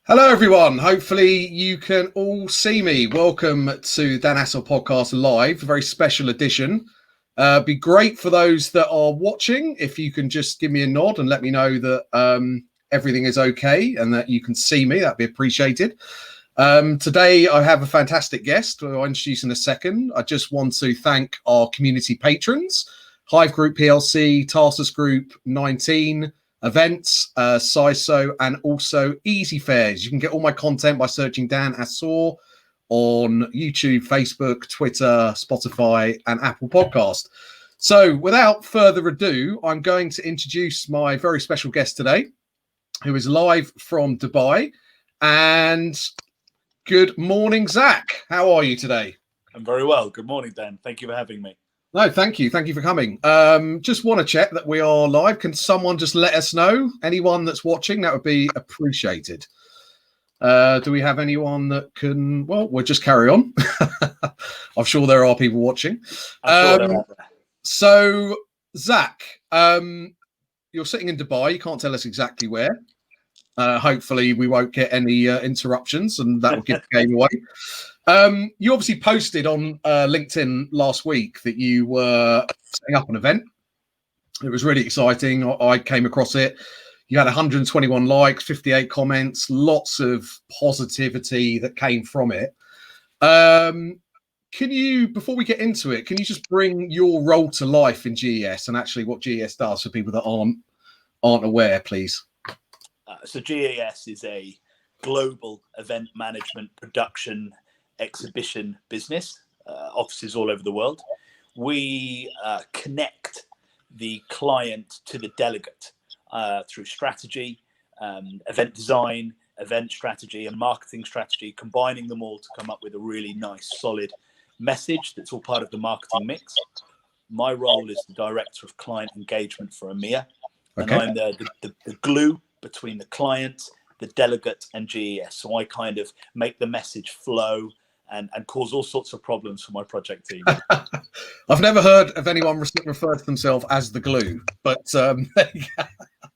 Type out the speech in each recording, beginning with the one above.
Hello, everyone. Hopefully you can all see me. Welcome to Dan Hassel Podcast Live, a very special edition. Be great for those that are watching if you can just give me a nod and let me know that everything is okay and that you can see me. That'd be appreciated. Today I have a fantastic guest who I'll introduce in a second. I just want to thank our community patrons, Hyve Group Plc, Tarsus Group 19, Events, SISO, and also Easyfairs. You can get all my content by searching Dan Hassel on YouTube, Facebook, Twitter, Spotify, and Apple Podcast. So without further ado, I'm going to introduce my very special guest today, who is live from Dubai. And good morning, Zak. How are you today? I'm very well. Good morning, Dan. Thank you for having me. No, thank you. Thank you for coming. Just want to check that we are live. Can someone just let us know? Anyone that's watching, that would be appreciated. Do we have anyone that can? Well, we'll just carry on. I'm sure there are people watching. So, Zak, you're sitting in Dubai. You can't tell us exactly where. Hopefully, we won't get any interruptions, and that will give the game away. You obviously posted on LinkedIn last week that you were setting up an event. It was really exciting. I came across it. You had 121 likes, 58 comments, lots of positivity that came from it. Can you, before we get into it, can you just bring your role to life in GES and actually what GES does for people that aren't aware, please? So GES is a global event management production exhibition business, offices all over the world. We connect the client to the delegate through strategy, event design, event strategy, and marketing strategy, combining them all to come up with a really nice, solid message that's all part of the marketing mix. My role is the Director of Client Engagement for EMEA, and I'm the glue between the client, the delegate, and GES. So I kind of make the message flow and cause all sorts of problems for my project team. I've never heard of anyone refer to themselves as the glue, but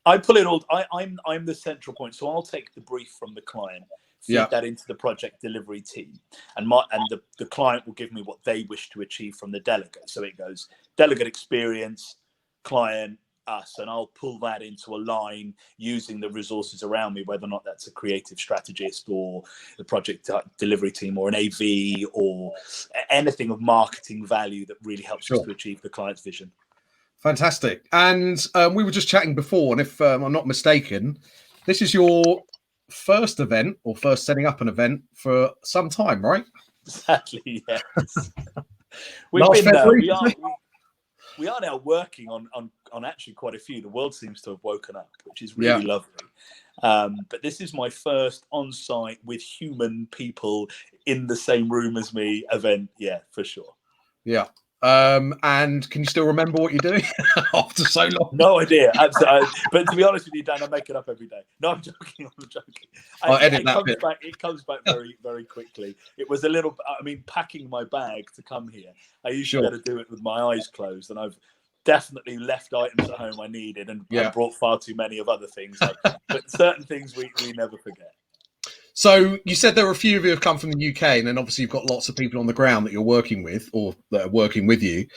I pull it all. I'm the central point. So I'll take the brief from the client, feed that into the project delivery team, and the client will give me what they wish to achieve from the delegate. So it goes delegate experience, client, us, and I'll pull that into a line using the resources around me, whether or not that's a creative strategist or the project delivery team or an AV or anything of marketing value that really helps us to achieve the client's vision. Fantastic. And we were just chatting before, and if I'm not mistaken, this is your first event or first setting up an event for some time, right? Exactly, yes. We are now working on actually quite a few. The world seems to have woken up, which is really lovely. But this is my first on-site with human people in the same room as me event. Yeah, for sure. Yeah. And can you still remember what you're doing after so long? No idea. Absolutely. But to be honest with you, Dan, I make it up every day. No, I'm joking. I'll edit that bit. It comes back very, very quickly. It was a little, packing my bag to come here. I usually got to do it with my eyes closed, and I've definitely left items at home I needed and brought far too many of other things. But certain things we never forget. So you said there were a few of you who have come from the UK, and then obviously you've got lots of people on the ground that you're working with or that are working with you.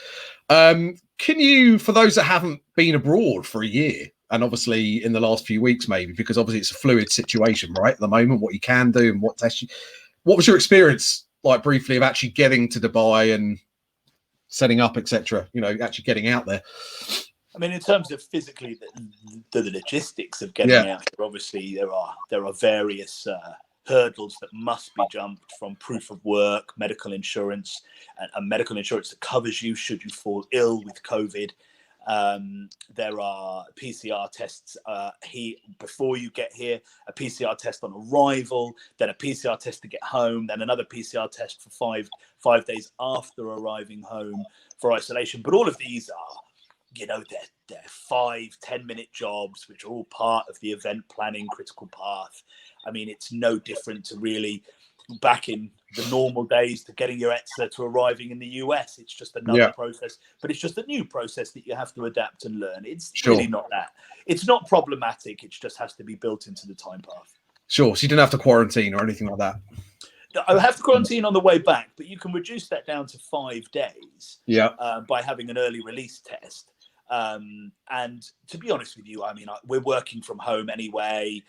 Can you, for those that haven't been abroad for a year, and obviously in the last few weeks maybe, because obviously it's a fluid situation, right, at the moment, what you can do and what was your experience like briefly of actually getting to Dubai and setting up, etc., actually getting out there? I mean, in terms of physically the logistics of getting out there, obviously there are various hurdles that must be jumped, from proof of work, medical insurance, and medical insurance that covers you should you fall ill with COVID. There are PCR tests before you get here, a PCR test on arrival, then a PCR test to get home, then another PCR test for five days after arriving home for isolation. But all of these are, they're 5-10 minute jobs, which are all part of the event planning critical path. I mean, it's no different to really back in the normal days to getting your ETSA to arriving in the US. It's just another process, but it's just a new process that you have to adapt and learn. It's really not that. It's not problematic. It just has to be built into the time path. Sure. So you didn't have to quarantine or anything like that. I have to quarantine on the way back, but you can reduce that down to 5 days. Yeah. By having an early release test. And to be honest with you, I mean, we're working from home anyway.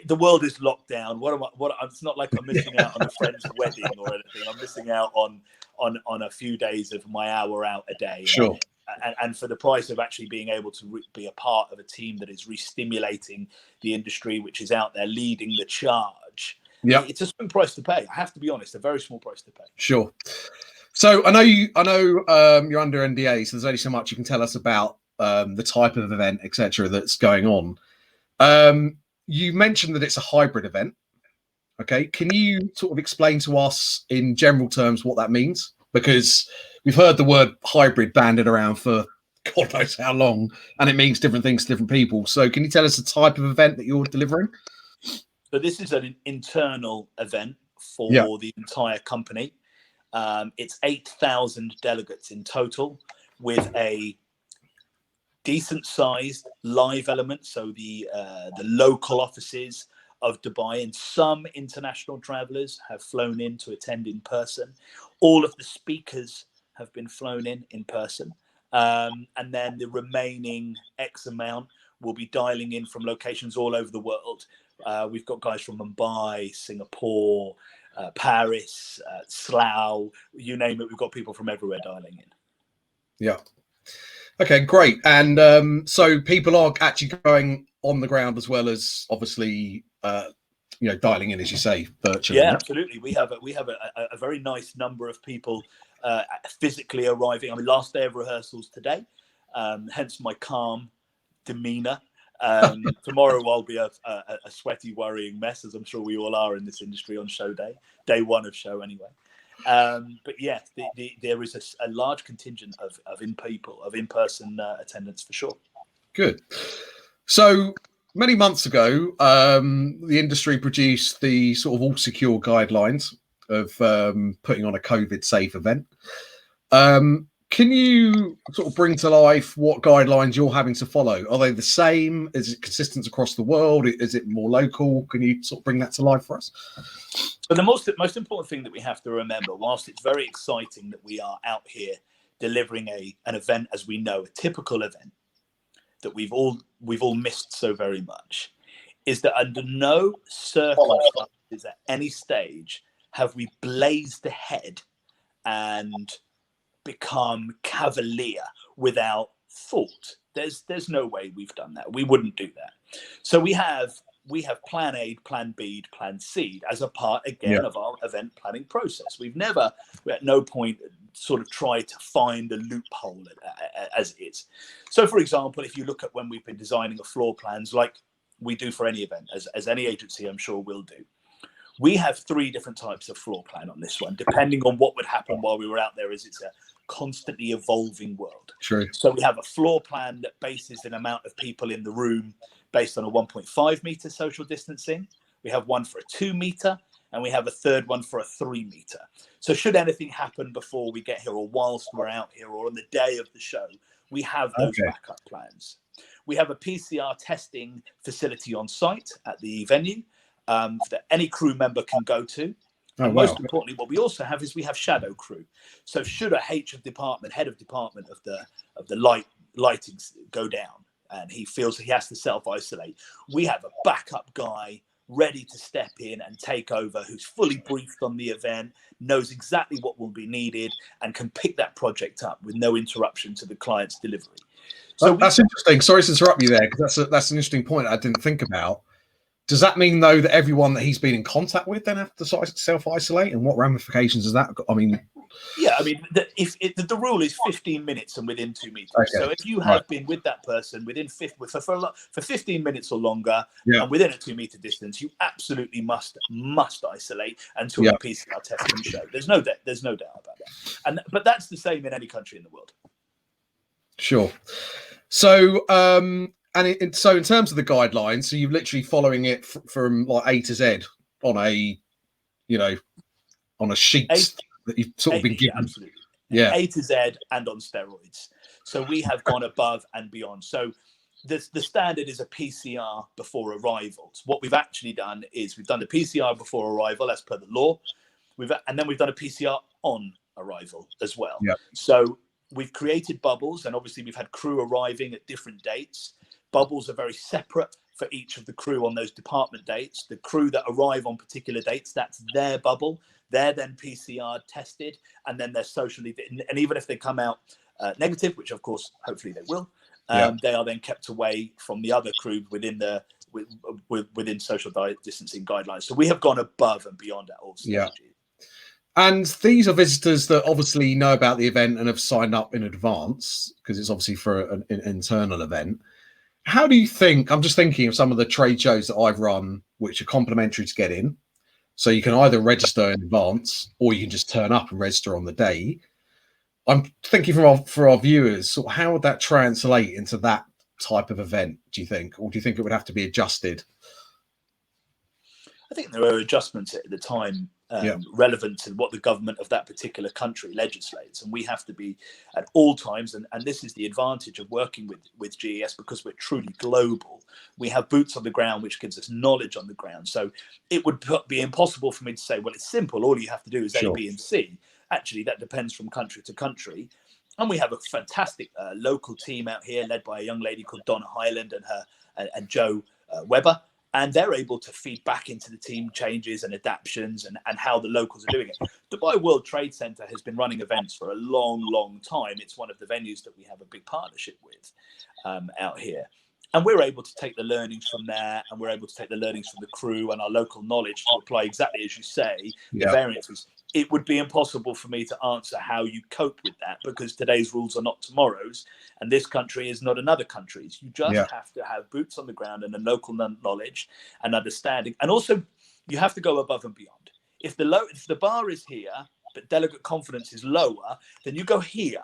The world is locked down. It's not like I'm missing out on a friend's wedding or anything. I'm missing out on a few days of my hour out a day. Sure. And for the price of actually being able to be a part of a team that is re-stimulating the industry, which is out there leading the charge. Yeah, it's a small price to pay. I have to be honest, a very small price to pay. Sure. So I know you're under NDA, so there's only so much you can tell us about the type of event, etc., that's going on. You mentioned that it's a hybrid event. Okay, can you sort of explain to us in general terms what that means? Because we've heard the word hybrid banded around for God knows how long, and it means different things to different people. So can you tell us the type of event that you're delivering? So this is an internal event for the entire company. It's 8,000 delegates in total, with a decent sized live element. So the local offices of Dubai and some international travelers have flown in to attend in person. All of the speakers have been flown in person. And then the remaining X amount will be dialing in from locations all over the world. We've got guys from Mumbai, Singapore, Paris, Slough, you name it. We've got people from everywhere dialing in. Yeah. Okay, great. And so people are actually going on the ground as well as obviously, dialing in, as you say, virtually. Yeah, absolutely. We have a very nice number of people physically arriving. I mean, last day of rehearsals today, hence my calm demeanor. Tomorrow I'll be a sweaty, worrying mess, as I'm sure we all are in this industry on show day one of show anyway. But yes, there is a large contingent of in-person attendance for sure. Good. So many months ago, the industry produced the sort of all secure guidelines of putting on a COVID safe event. Can you sort of bring to life what guidelines you're having to follow? Are they the same? Is it consistent across the world? Is it more local? Can you sort of bring that to life for us? So the most important thing that we have to remember, whilst it's very exciting that we are out here delivering an event as we know, a typical event that we've all missed so very much, is that under no circumstances at any stage have we blazed ahead and become cavalier without thought. There's no way we've done that. We wouldn't do that. So we have plan A, plan B, plan C as a part again of our event planning process. We at no point sort of tried to find a loophole as it is. So for example, if you look at when we've been designing a floor plans like we do for any event, as any agency I'm sure will do, we have 3 different types of floor plan on this one, depending on what would happen while we were out there, as it's a constantly evolving world. True. So we have a floor plan that bases an amount of people in the room based on a 1.5 meter social distancing. We have one for a 2 meter, and we have a third one for a 3 meter. So should anything happen before we get here or whilst we're out here or on the day of the show, we have those backup plans. We have a PCR testing facility on site at the venue that any crew member can go to. And most importantly, what we also have is we have shadow crew. So should a head of department of the lighting go down and he feels he has to self-isolate, we have a backup guy ready to step in and take over, who's fully briefed on the event, knows exactly what will be needed, and can pick that project up with no interruption to the client's delivery. So that's interesting. Sorry to interrupt you there, because that's an interesting point I didn't think about. Does that mean, though, that everyone that he's been in contact with then have to self-isolate? And what ramifications has that got? I mean... Yeah, I mean, the rule is 15 minutes and within 2 meters. Okay. So if you have been with that person for 15 minutes or longer and within a 2 meter distance, you absolutely must isolate until the PCR test can show. There's no doubt about that. But that's the same in any country in the world. Sure. So, so in terms of the guidelines, so you're literally following it from like A to Z on a sheet that you've sort of been given. Yeah, absolutely. A to Z and on steroids. So we have gone above and beyond. So the standard is a PCR before arrivals. What we've actually done is we've done the PCR before arrival as per the law. And then we've done a PCR on arrival as well. Yeah. So we've created bubbles, and obviously we've had crew arriving at different dates. Bubbles are very separate for each of the crew on those department dates. The crew that arrive on particular dates, that's their bubble. They're then PCR tested, and then they're socially, and even if they come out negative, which of course, hopefully they will, they are then kept away from the other crew within social distancing guidelines. So we have gone above and beyond at all stages. Yeah. And these are visitors that obviously know about the event and have signed up in advance, because it's obviously for an internal event. How do you think, I'm just thinking of some of the trade shows that I've run, which are complimentary to get in. So you can either register in advance or you can just turn up and register on the day. I'm thinking for our viewers, sort of how would that translate into that type of event, do you think? Or do you think it would have to be adjusted? I think there are adjustments at the time relevant to what the government of that particular country legislates. And we have to be at all times, and this is the advantage of working with GES, because we're truly global. We have boots on the ground, which gives us knowledge on the ground. So it would be impossible for me to say, well, it's simple. All you have to do is A, B, and C. Actually, that depends from country to country. And we have a fantastic local team out here led by a young lady called Donna Highland and Joe Weber. And they're able to feed back into the team changes and adaptions and how the locals are doing it. Dubai World Trade Center has been running events for a long, long time. It's one of the venues that we have a big partnership with out here. And we're able to take the learnings from there, and we're able to take the learnings from the crew and our local knowledge to apply exactly as you say, the variances. It would be impossible for me to answer how you cope with that, because today's rules are not tomorrow's, and this country is not another country's. You just have to have boots on the ground and a local knowledge and understanding. And also, you have to go above and beyond. If the bar is here, but delegate confidence is lower, then you go here.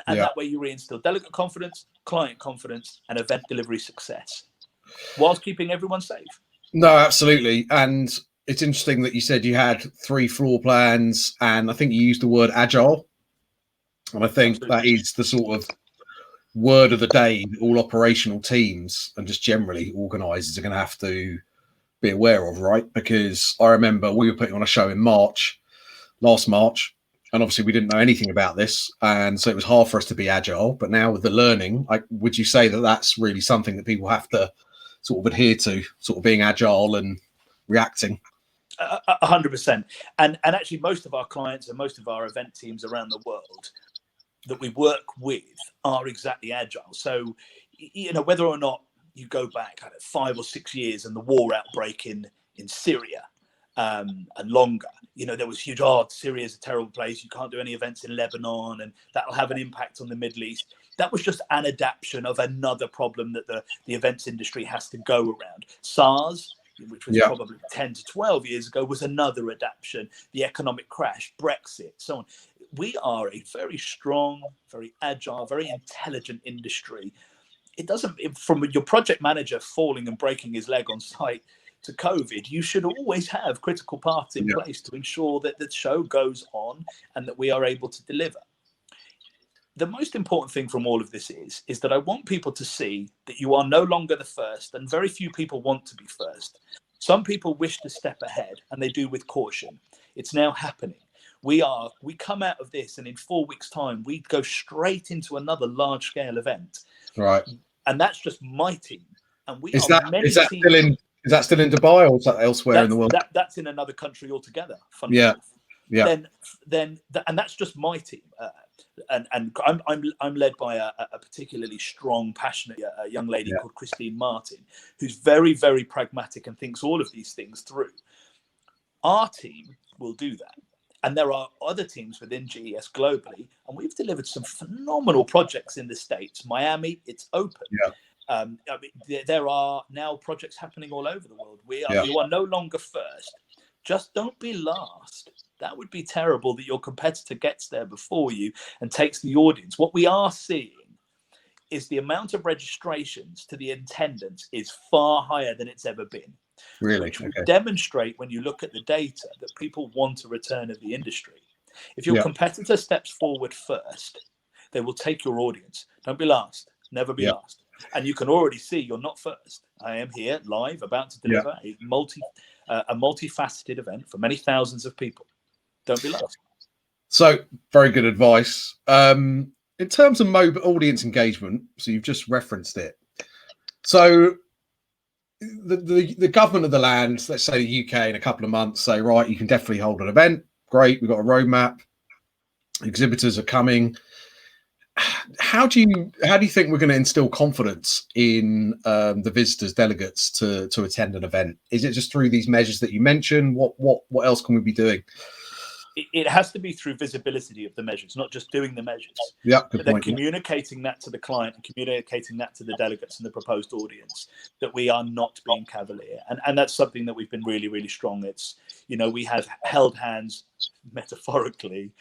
And that way you reinstill delegate confidence, client confidence, and event delivery success, whilst keeping everyone safe. No, absolutely. And it's interesting that you said you had 3 floor plans, and I think you used the word agile. And I think that is the sort of word of the day all operational teams and just generally organisers are going to have to be aware of, right? Because I remember we were putting on a show in last March, and obviously we didn't know anything about this. And so it was hard for us to be agile. But now with the learning, would you say that that's really something that people have to sort of adhere to, sort of being agile and reacting? 100%. And actually most of our clients and most of our event teams around the world that we work with are exactly agile. So, whether or not you go back 5 or 6 years and the war outbreak in Syria and longer, there was huge, Syria is a terrible place. You can't do any events in Lebanon and that'll have an impact on the Middle East. That was just an adaptation of another problem that the events industry has to go around. SARS, which was probably 10 to 12 years ago, was another adaptation. The economic crash, Brexit, so on. We are a very strong, very agile, very intelligent industry. It doesn't, from your project manager falling and breaking his leg on site to COVID, you should always have critical parts in place to ensure that the show goes on and that we are able to deliver. The most important thing from all of this is that I want people to see that you are no longer the first, and very few people want to be first. Some people wish to step ahead, and they do with caution. It's now happening. We come out of this, and in 4 weeks' time, we go straight into another large-scale event. Right. And that's just my team. And is that still in Dubai, or is that elsewhere in the world? That's in another country altogether. Yeah. Then and that's just my team. And I'm led by a particularly strong, passionate young lady called Christine Martin, who's very, very pragmatic and thinks all of these things through. Our team will do that. And there are other teams within GES globally, and we've delivered some phenomenal projects in the States. Miami, it's open. There are now projects happening all over the world. You are no longer first. Just don't be last. That would be terrible that your competitor gets there before you and takes the audience. What we are seeing is the amount of registrations to the attendance is far higher than it's ever been. Really? Which would demonstrate, when you look at the data, that people want a return of the industry. If your competitor steps forward first, they will take your audience. Don't be last. Never be last. And you can already see you're not first. I am here live, about to deliver a multifaceted event for many thousands of people. Don't be last. So, very good advice. In terms of mobile audience engagement, so you've just referenced it. So, the government of the land, let's say the UK, in a couple of months, say, right, you can definitely hold an event. Great, we've got a roadmap. Exhibitors are coming. How do you think we're going to instill confidence in the visitors, delegates to attend an event? Is it just through these measures that you mentioned? What else can we be doing? It has to be through visibility of the measures, not just doing the measures. Yeah, good but then point. Communicating that to the client and communicating that to the delegates and the proposed audience, that we are not being cavalier. And that's something that we've been really, really strong. It's, we have held hands metaphorically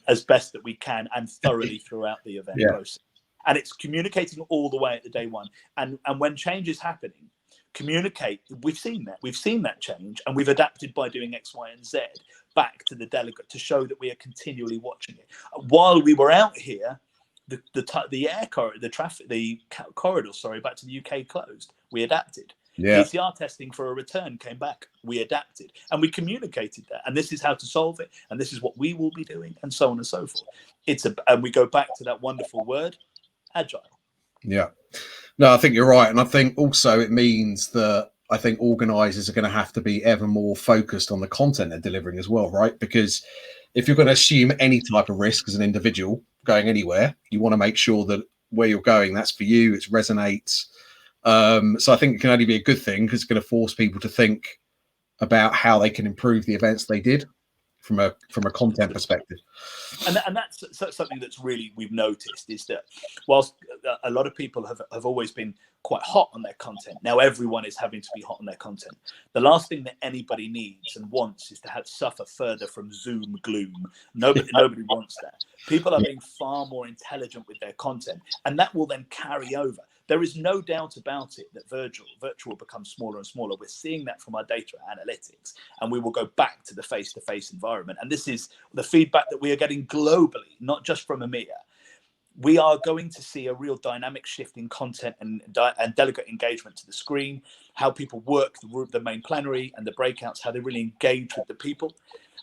as best that we can and thoroughly throughout the event process. And it's communicating all the way at the day one. And when change is happening, communicate. We've seen that change, and we've adapted by doing X, Y, and Z back to the delegate to show that we are continually watching it. While we were out here, the corridor, back to the UK closed. We adapted. PCR testing for a return came back. We adapted, and we communicated that. And this is how to solve it, and this is what we will be doing, and so on and so forth. And we go back to that wonderful word, agile. Yeah. No, I think you're right. And I think also it means that I think organisers are going to have to be ever more focused on the content they're delivering as well, right? Because if you're going to assume any type of risk as an individual going anywhere, you want to make sure that where you're going, that's for you, it resonates. So I think it can only be a good thing, because it's going to force people to think about how they can improve the events they did from a content perspective. And that's something that's really we've noticed, is that whilst a lot of people have always been quite hot on their content, now everyone is having to be hot on their content. The last thing that anybody needs and wants is to suffer further from Zoom gloom. Nobody wants that. People are being far more intelligent with their content, and that will then carry over. There is no doubt about it that virtual becomes smaller and smaller. We're seeing that from our data analytics, and we will go back to the face-to-face environment. And this is the feedback that we are getting globally, not just from EMEA. We are going to see a real dynamic shift in content and delegate engagement to the screen, how people work the main plenary and the breakouts, how they really engage with the people.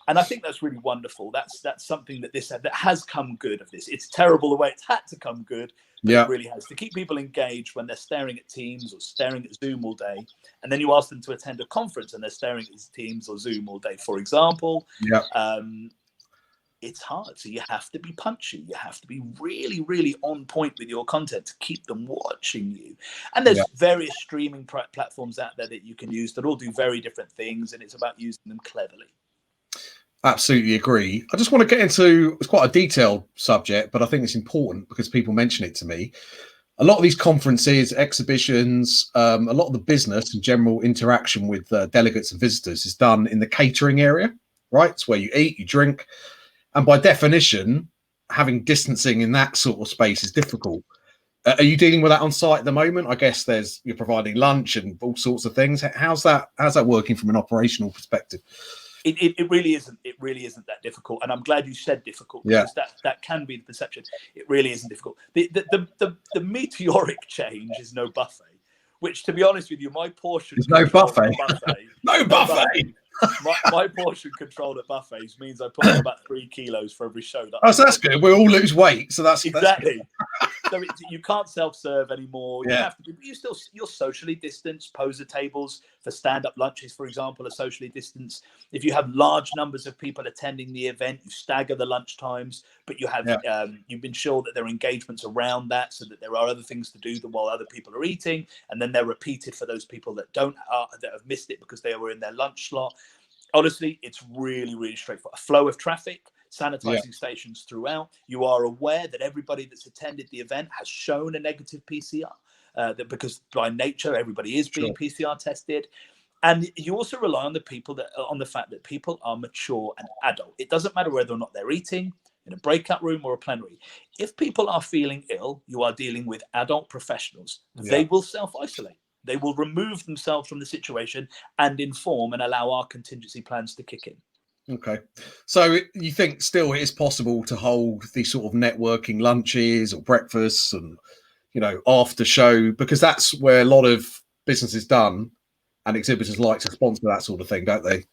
And I think that's really wonderful. That's something that has come good of this. It's terrible the way it's had to come good, but it really has. To keep people engaged when they're staring at Teams or staring at Zoom all day, and then you ask them to attend a conference and they're staring at Teams or Zoom all day, for example. It's hard. So you have to be punchy. You have to be really, really on point with your content to keep them watching you. And there's various streaming platforms out there that you can use that all do very different things, and it's about using them cleverly. Absolutely agree. I just want to get into, it's quite a detailed subject, but I think it's important because people mention it to me. A lot of these conferences, exhibitions, a lot of the business and general interaction with delegates and visitors is done in the catering area, right? It's where you eat, you drink. And by definition, having distancing in that sort of space is difficult. Are you dealing with that on site at the moment? I guess you're providing lunch and all sorts of things. How's that working from an operational perspective? It really isn't. It really isn't that difficult, and I'm glad you said difficult, because that can be the perception. It really isn't difficult. The meteoric change is no buffet, which, to be honest with you, my portion is no buffet. No buffet. My portion control at buffets means I put on about 3 kilos for every show. So that's good. We all lose weight, so that's exactly. So you can't self-serve anymore. You have to be. You're socially distanced. Poser tables for stand-up lunches, for example, are socially distanced. If you have large numbers of people attending the event, you stagger the lunch times, but you have you've been sure that there are engagements around that, so that there are other things to do while other people are eating, and then they're repeated for those people that that have missed it because they were in their lunch slot. Honestly, it's really, really straightforward. A flow of traffic, sanitizing stations throughout. You are aware that everybody that's attended the event has shown a negative PCR, because by nature, everybody is being PCR tested. And you also rely on on the fact that people are mature and adult. It doesn't matter whether or not they're eating in a breakout room or a plenary. If people are feeling ill, you are dealing with adult professionals. They will self-isolate. They will remove themselves from the situation and inform and allow our contingency plans to kick in. Okay. So you think still it is possible to hold these sort of networking lunches or breakfasts and, after show, because that's where a lot of business is done, and exhibitors like to sponsor that sort of thing, don't they?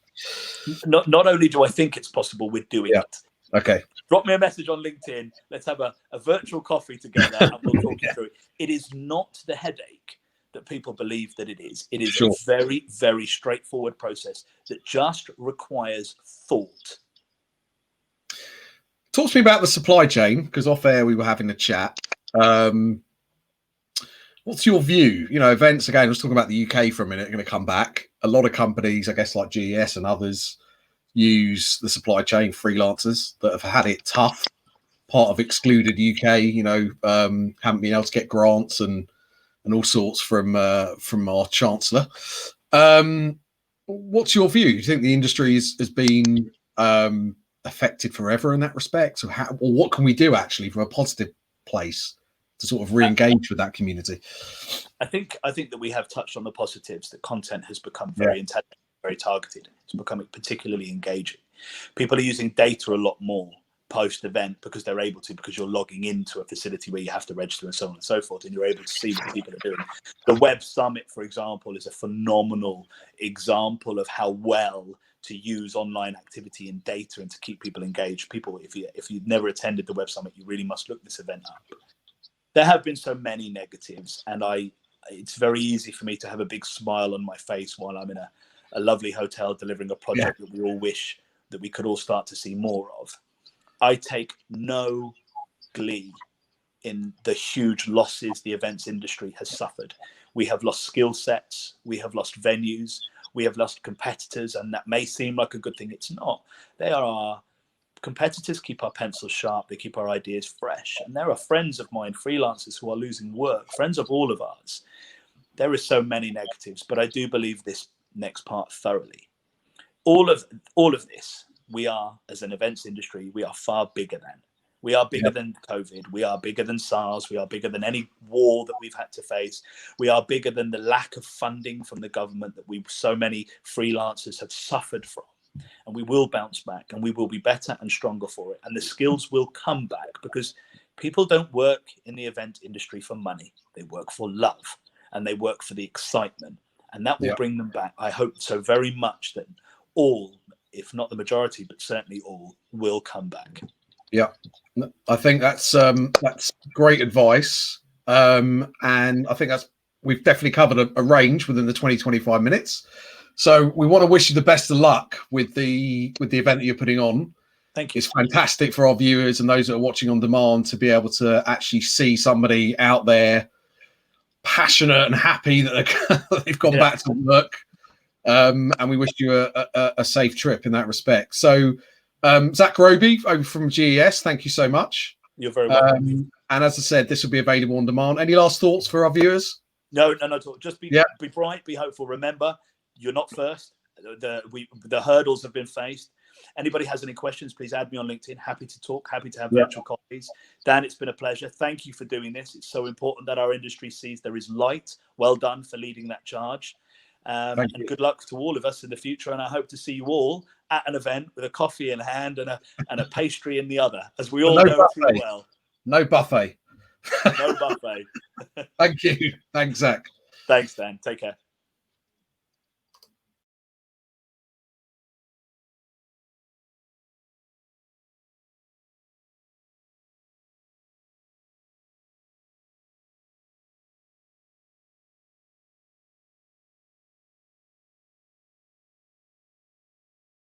Not only do I think it's possible, we're doing it. Okay. Drop me a message on LinkedIn. Let's have a virtual coffee together and we'll talk you through it. It is not the headache that people believe that it is. It is a very, very straightforward process that just requires thought. Talk to me about the supply chain, because off air we were having a chat. What's your view? Events, again, let's talk about the UK for a minute, are going to come back. A lot of companies, I guess, like GES and others, use the supply chain freelancers that have had it tough, part of excluded UK, haven't been able to get grants and all sorts from our Chancellor. What's your view? Do you think the industry has been affected forever in that respect? Or what can we do actually from a positive place to sort of re-engage with that community? I think that we have touched on the positives, that content has become very intelligent, very targeted. It's becoming particularly engaging. People are using data a lot more post-event because they're able to, because you're logging into a facility where you have to register and so on and so forth, and you're able to see what people are doing. The Web Summit, for example, is a phenomenal example of how well to use online activity and data and to keep people engaged. People, if you've never attended the Web Summit, you really must look this event up. There have been so many negatives, and it's very easy for me to have a big smile on my face while I'm in a lovely hotel delivering a project that we all wish that we could all start to see more of. I take no glee in the huge losses the events industry has suffered. We have lost skill sets, we have lost venues, we have lost competitors, and that may seem like a good thing. It's not. They are our competitors, keep our pencils sharp, they keep our ideas fresh. And there are friends of mine, freelancers, who are losing work, friends of all of ours. There is so many negatives, but I do believe this next part thoroughly. All of this, we are, as an events industry, we are far bigger than. We are bigger than COVID. We are bigger than SARS. We are bigger than any war that we've had to face. We are bigger than the lack of funding from the government that so many freelancers have suffered from. And we will bounce back, and we will be better and stronger for it. And the skills will come back, because people don't work in the event industry for money. They work for love, and they work for the excitement. And that will bring them back. I hope so very much that all, if not the majority, but certainly all, will come back. Yeah, I think that's great advice. And I think we've definitely covered a range within the 20-25 minutes. So we want to wish you the best of luck with the event that you're putting on. Thank you. It's fantastic for our viewers and those that are watching on demand to be able to actually see somebody out there passionate and happy that they've gone back to work. And we wish you a safe trip in that respect. So Zak Roby over from GES, thank you so much. You're very welcome. And as I said, this will be available on demand. Any last thoughts for our viewers? No. Just be bright, be hopeful. Remember, you're not first. The hurdles have been faced. Anybody has any questions, please add me on LinkedIn. Happy to talk, happy to have virtual coffees. Dan, it's been a pleasure. Thank you for doing this. It's so important that our industry sees there is light. Well done for leading that charge. And good luck to all of us in the future. And I hope to see you all at an event with a coffee in hand and a pastry in the other, as we all know too well. No buffet. No buffet. Thank you. Thanks, Zak. Thanks, Dan. Take care.